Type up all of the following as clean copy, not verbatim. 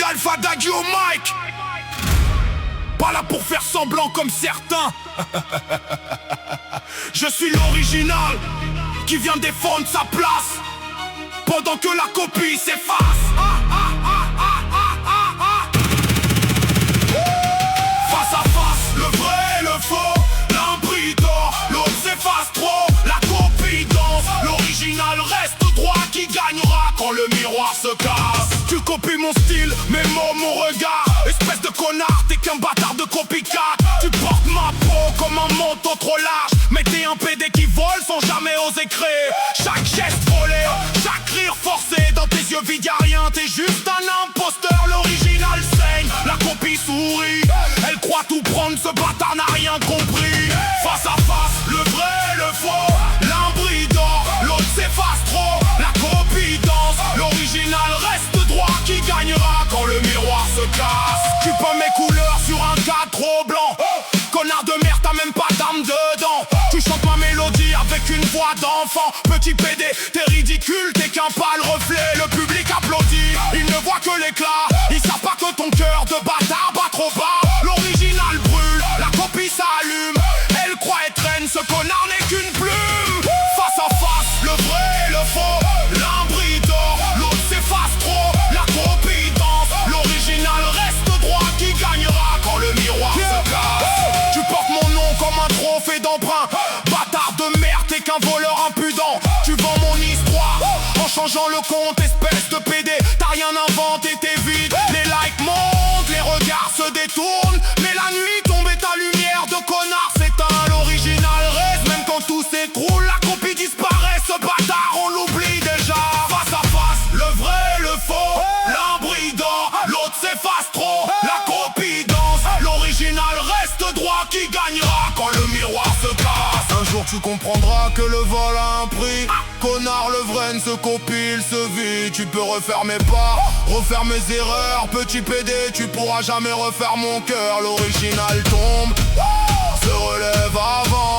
Alpha Daddy au mic. Pas là pour faire semblant comme certains. Je suis l'original qui vient défendre sa place pendant que la copie s'efface. Face à face, le vrai, le faux, l'un brille d'or, l'autre s'efface trop. La copie danse, l'original reste droit. Qui gagnera quand le miroir se casse? Tu copies mon style, mes mots, mon regard. Espèce de connard, t'es qu'un bâtard de copycat. Tu portes ma peau comme un manteau trop large, mais t'es un PD qui vole sans jamais oser créer. Chaque geste volé, chaque rire forcé, dans tes yeux vides y'a rien, t'es juste un imposteur. L'original saigne, la copie sourit. Elle croit tout prendre, ce bâtard n'a rien compris. Face à face, le vrai, le faux, l'un brille d'or, l'autre s'efface trop. La copie danse, l'original reste droit. Qui gagnera quand le miroir se casse? Tu peins mes couleurs sur un cadre trop blanc. Connard de merde, t'as même pas d'âme dedans. Tu chantes ma mélodie avec une voix d'enfant. Petit PD, t'es ridicule, t'es qu'un pâle reflet. Le public applaudit, il ne voit que l'éclat. Ils savent pas que ton cœur de bâtard bat trop bas. L'original brûle, la copie s'allume. Elle croit être reine, ce connard n'est qu'une plume. Face à face, le vrai et le faux, l'un brille d'or, l'autre s'efface trop. La copie danse, l'original reste droit. Qui gagnera quand le miroir se casse? Tu portes mon nom comme un trophée d'emprunt. Bâtard de merde, t'es qu'un voleur impudent. Tu vends mon histoire en changeant le compte, espèce de PD. T'as rien inventé, t'es vide. Les likes montent, les regards se détournent. Mais la nuit tombe et ta lumière de connard s'éteint. L'original reste, même quand tout s'écroule. La copie disparaît, ce bâtard on l'oublie déjà. Face à face, le vrai, le faux, l'un brille d'or, l'autre s'efface trop. La copie danse, l'original reste droit. Qui gagnera quand le miroir se casse? Un jour tu comprendras que le vol a un prix. Connard, le vrai ne se copie, il se vit. Tu peux refaire mes pas, refaire mes erreurs. Petit PD, tu pourras jamais refaire mon cœur. L'original tombe, se relève avant.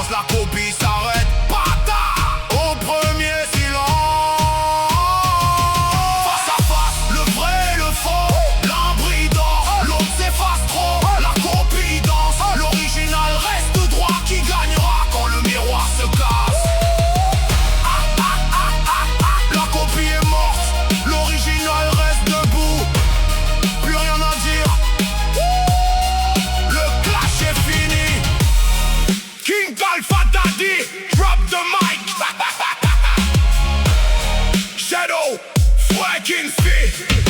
La copie s'arrête, bâtard, au premier silence. Face à face, le vrai, le faux, l'un brille d'or, l'autre s'efface trop. La copie danse, l'original reste droit. Qui gagnera quand le miroir se casse? La copie est morte, l'original reste debout. Plus rien à dire, le clash est fini. King Alpha Daddy, drop the mic. Shadow, fucking feet.